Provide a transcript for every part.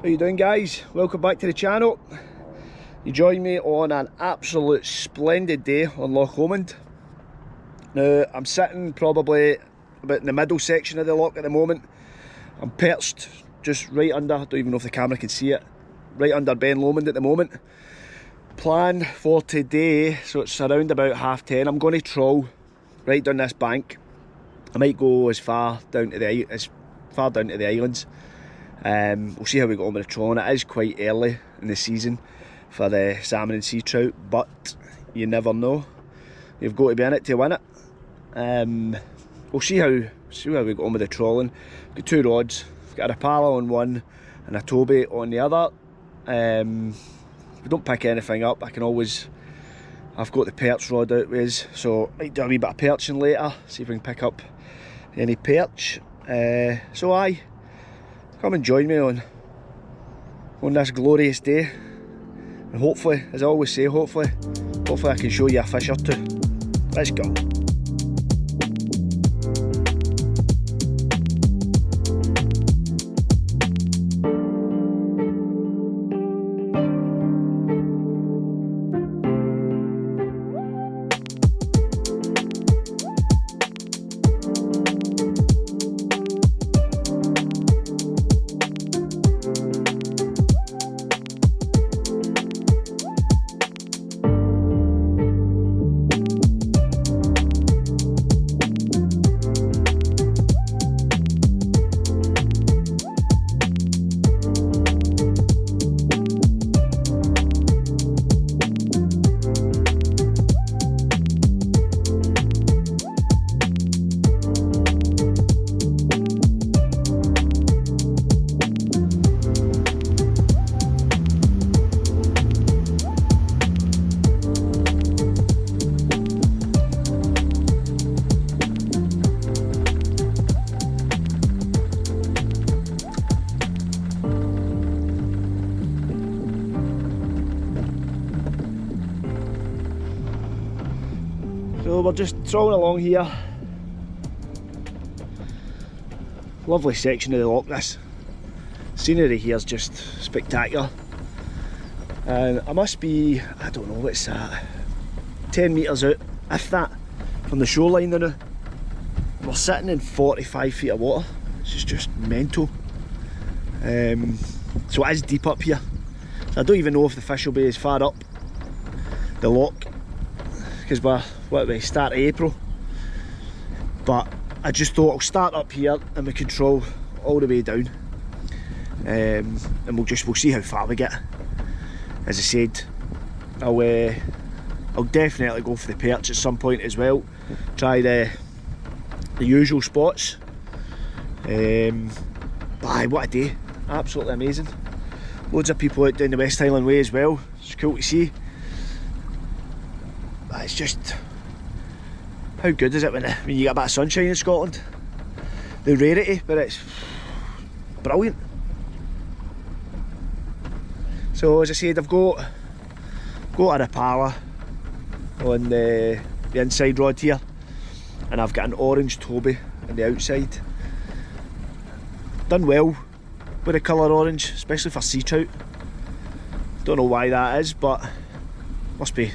How you doing, guys? Welcome back to the channel. You join me on an absolute splendid day on Loch Lomond. Now I'm sitting probably about in the middle section of the loch at the moment. I'm perched just right under, I don't even know if the camera can see it, right under Ben Lomond at the moment. Plan for today, so it's around about 10:30. I'm going to troll right down this bank. I might go as far down to the islands. We'll see how we go on with the trolling. It is quite early in the season for the salmon and sea trout, but you never know. You've got to be in it to win it. We'll see how we go on with the trolling. We've got two rods. We've got a Rapala on one and a Toby on the other. If we don't pick anything up, I've got the perch rod out with us, so might do a wee bit of perching later, see if we can pick up any perch. So aye, come and join me on this glorious day, and hopefully, as I always say, hopefully I can show you a fish or two. Let's go. So we're just trolling along here. Lovely section of the loch this. Scenery here is just spectacular. And I must be, I don't know, what's that, 10 metres out, if that, from the shoreline now. We're sitting in 45 feet of water. It's just mental. So it is deep up here. So I don't even know if the fish will be as far up the loch, because we start of April, but I just thought I'll start up here and we control all the way down, and we'll see how far we get. As I said, I'll definitely go for the perch at some point as well, try the usual spots. But aye, what a day, absolutely amazing. Loads of people out down the West Highland Way as well, it's cool to see. But it's just, how good is it when you get a bit of sunshine in Scotland? The rarity, but it's brilliant. So as I said, I've got a Rapala on the inside rod here, and I've got an orange Toby on the outside. Done well with the colour orange, especially for sea trout. Don't know why that is, but they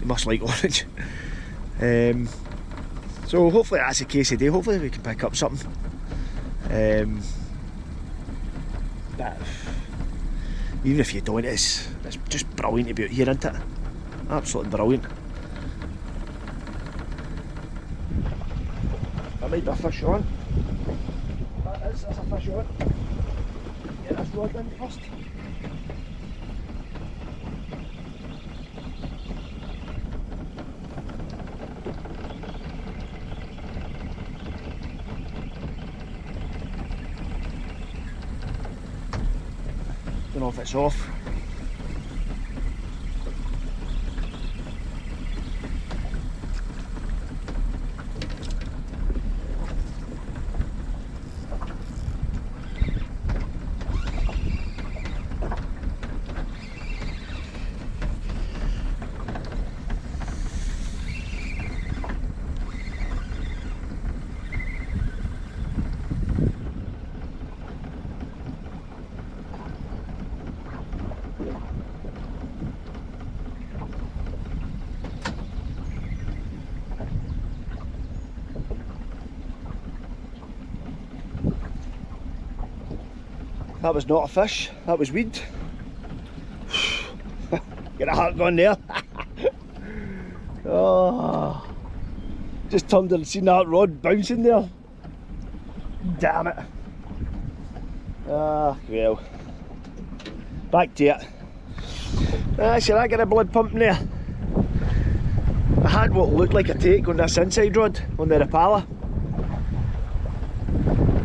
must like orange. So hopefully that's the case today. Hopefully we can pick up something. But even if you don't, it's just brilliant to be out here, isn't it? Absolutely brilliant. There might be a fish on. That's a fish on. Get this rod in first. Don't know if it's off. That was not a fish, that was weed. Get a heart going there. Oh, just turned and seen that rod bouncing there. Damn it. Ah, well. Back to it. See that, get a blood pumping there. I had what looked like a take on this inside rod on the Rapala.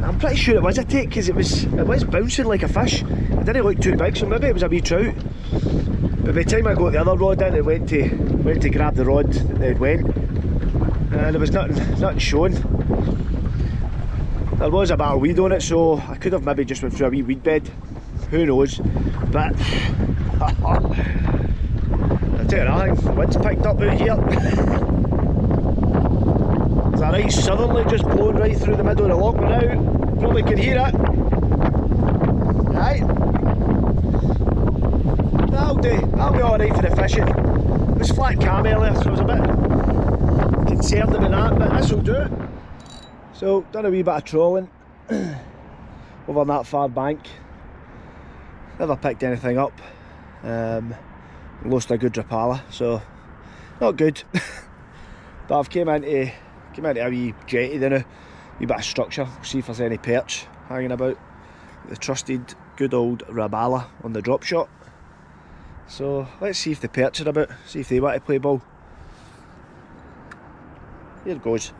I'm pretty sure it was a take because it was bouncing like a fish. It didn't look too big, so maybe it was a wee trout. But by the time I got the other rod in, it went to grab the rod that it went, and there was nothing showing. There was a bit of weed on it, so I could have maybe just went through a wee weed bed. Who knows? But I tell you nothing, the wind's picked up out here. There's a right southerly just blowing right through the middle of the loch now. Probably can hear it. Right. That'll do. That'll be alright for the fishing. It was flat cam earlier, so I was a bit concerned about that, but this'll do it. So, done a wee bit of trawling over on that far bank. Never picked anything up. Lost a good Rapala, so not good. But I've came into a wee jetty there now, a wee bit of structure, see if there's any perch hanging about. The trusted good old Rapala on the drop shot. So let's see if the perch are about, see if they want to play ball. Here goes.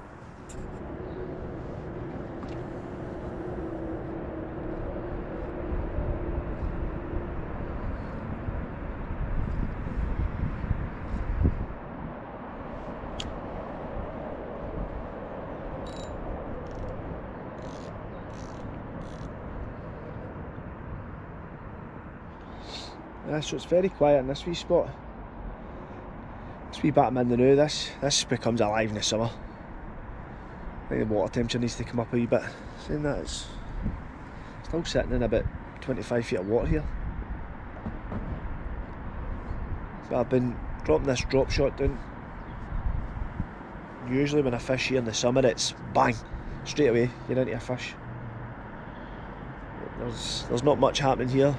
So it's very quiet in this wee spot. This wee bit I'm in the now, this becomes alive in the summer. I think the water temperature needs to come up a wee bit. Saying that, it's still sitting in about 25 feet of water here. So I've been dropping this drop shot down. Usually when I fish here in the summer, it's bang, straight away you're into a fish. There's not much happening here.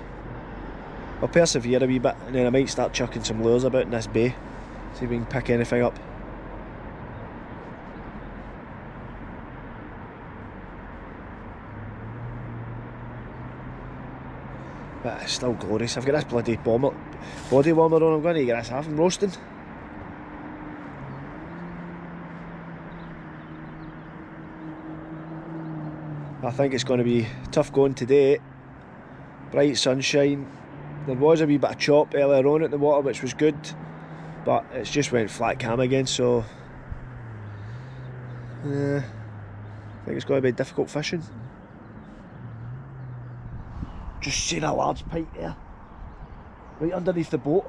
I'll persevere a wee bit and then I might start chucking some lures about in this bay, see if we can pick anything up. But it's still glorious. I've got this bloody body warmer on, I'm going to get this half and roasting. I think it's going to be tough going today. Bright sunshine. There was a wee bit of chop earlier on at the water, which was good, but it's just went flat cam again, so I think it's going to be difficult fishing. Just seen a large pike there, right underneath the boat.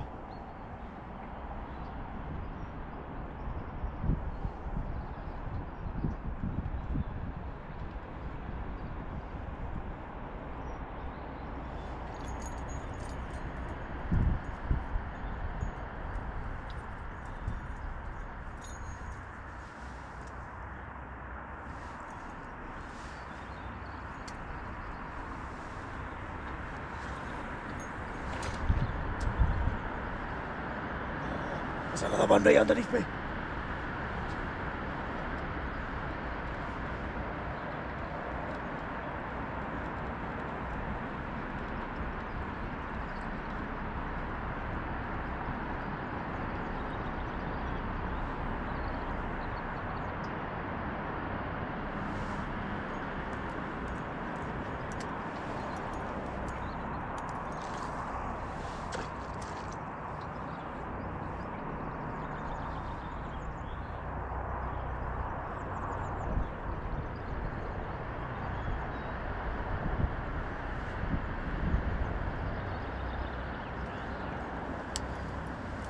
There's another one right underneath me.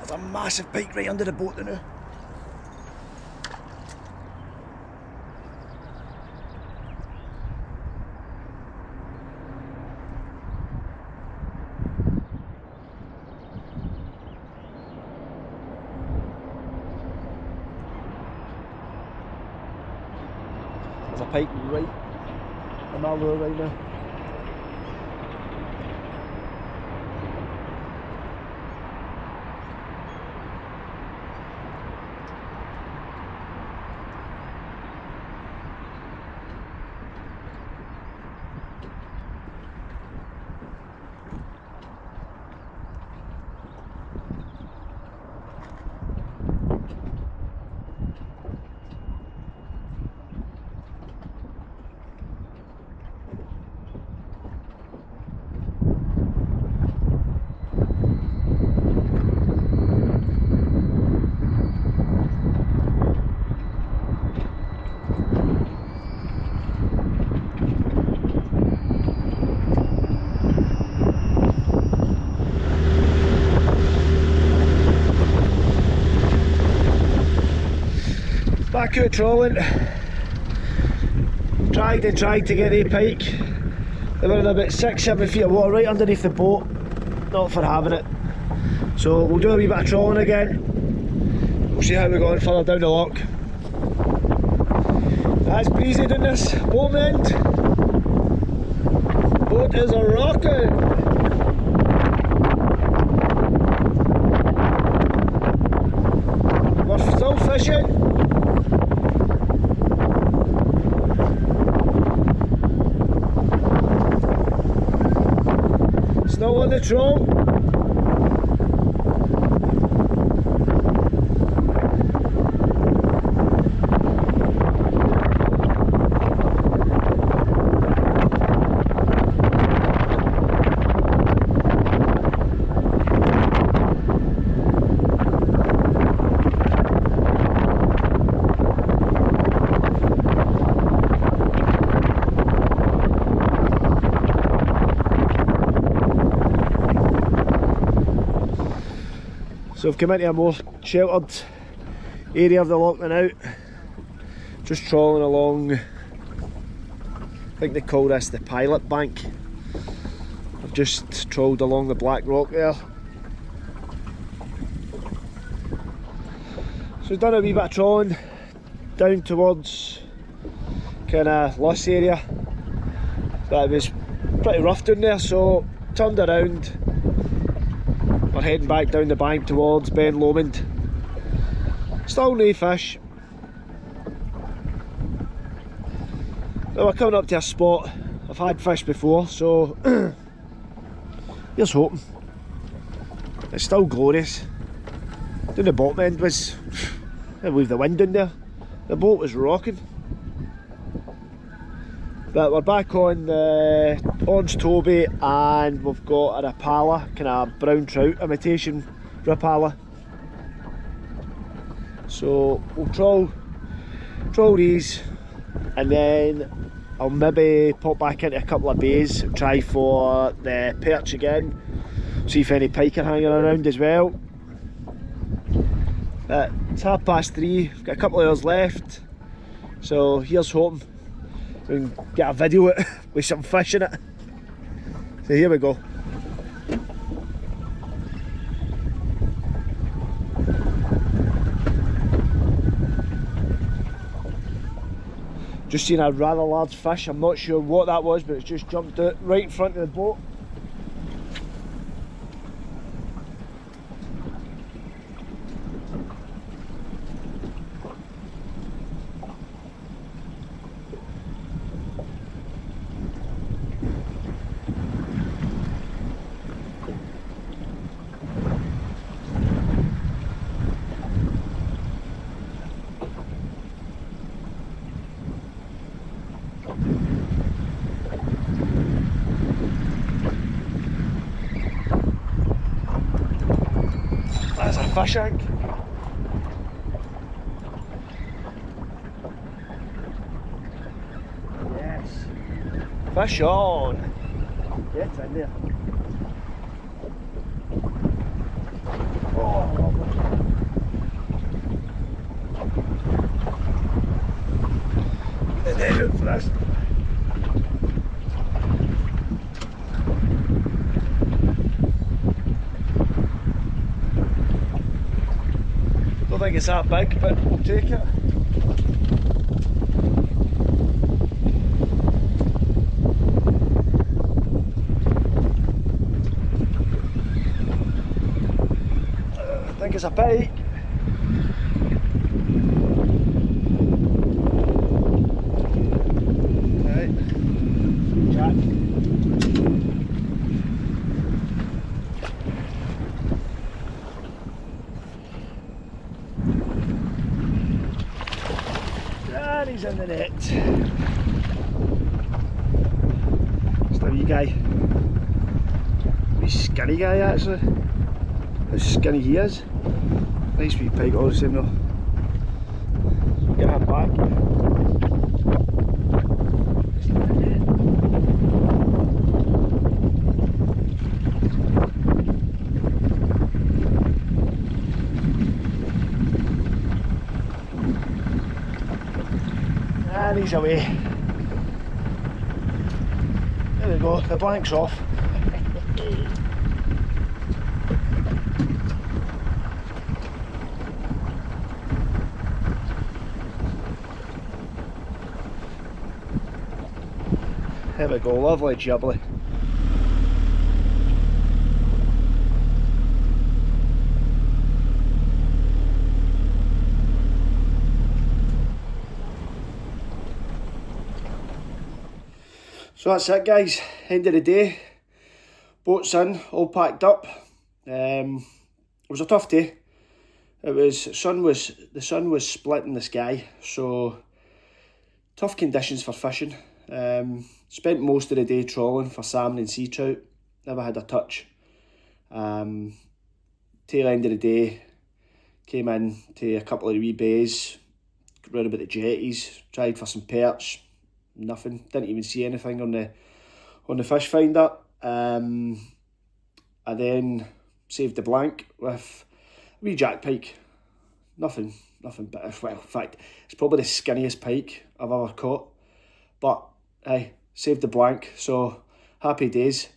There's a massive pike right under the boat there now. There's a pike right on my lure right now. Back out trolling. Tried and tried to get a pike. They were in about 6-7 feet of water right underneath the boat. Not for having it. So we'll do a wee bit of trolling again. We'll see how we're going further down the loch. That's breezy doing this boat end. Boat is a rocking. We're still fishing. Still on the troll. So we've come into a more sheltered area of the loch now. Just trawling along, I think they call this the pilot bank. I've just trawled along the black rock there. So we've done a wee bit of trawling down towards kind of Luss area. But it was pretty rough down there, so turned around. We're heading back down the bank towards Ben Lomond. Still no fish. Now we're coming up to a spot I've had fish before, so here's hoping. It's still glorious. Down the bottom end was, with the wind in there, the boat was rocking. But we're back on the orange toby and we've got a rapala, kind of brown trout imitation rapala. So we'll trawl these and then I'll maybe pop back into a couple of bays and try for the perch again. See if any pike are hanging around as well. It's 3:30, we've got a couple of hours left. So here's hoping we can get a video with some fish in it. So here we go. Just seen a rather large fish, I'm not sure what that was, but it's just jumped out right in front of the boat. That's a fish egg. Yes. Fish on. Get in there. Oh, lovely. Get the net out for this. Don't think it's that big, but we'll take it. I think it's a pike. Right, Jack. And he's in the net. Just a wee guy. Wee skinny guy actually. How skinny he is. Nice wee pike all the same though. So get him back. And he's away. There we go, the blank's off. There we go, lovely jubbly. So that's it guys, end of the day. Boat's in, all packed up. It was a tough day. The sun was splitting the sky, so tough conditions for fishing. Spent most of the day trawling for salmon and sea trout. Never had a touch. Tail end of the day, came in to a couple of wee bays, round about the jetties, tried for some perch. Nothing. Didn't even see anything on the fish finder. I then saved the blank with a wee jack pike. Nothing. But well, in fact, it's probably the skinniest pike I've ever caught. But hey, saved the blank. So happy days.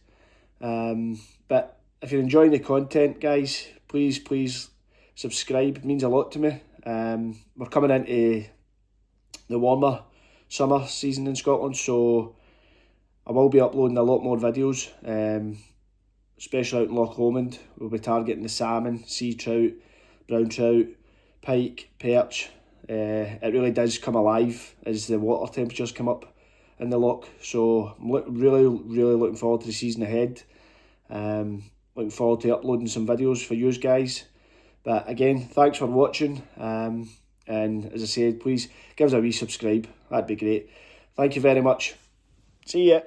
But if you're enjoying the content, guys, please subscribe. It means a lot to me. We're coming into the warmer summer season in Scotland, so I will be uploading a lot more videos, especially out in Loch Lomond. We'll be targeting the salmon, sea trout, brown trout, pike, perch. It really does come alive as the water temperatures come up in the loch, so I'm really looking forward to the season ahead. Looking forward to uploading some videos for you guys. But again, thanks for watching. And as I said, please give us a wee subscribe. That'd be great. Thank you very much. See ya.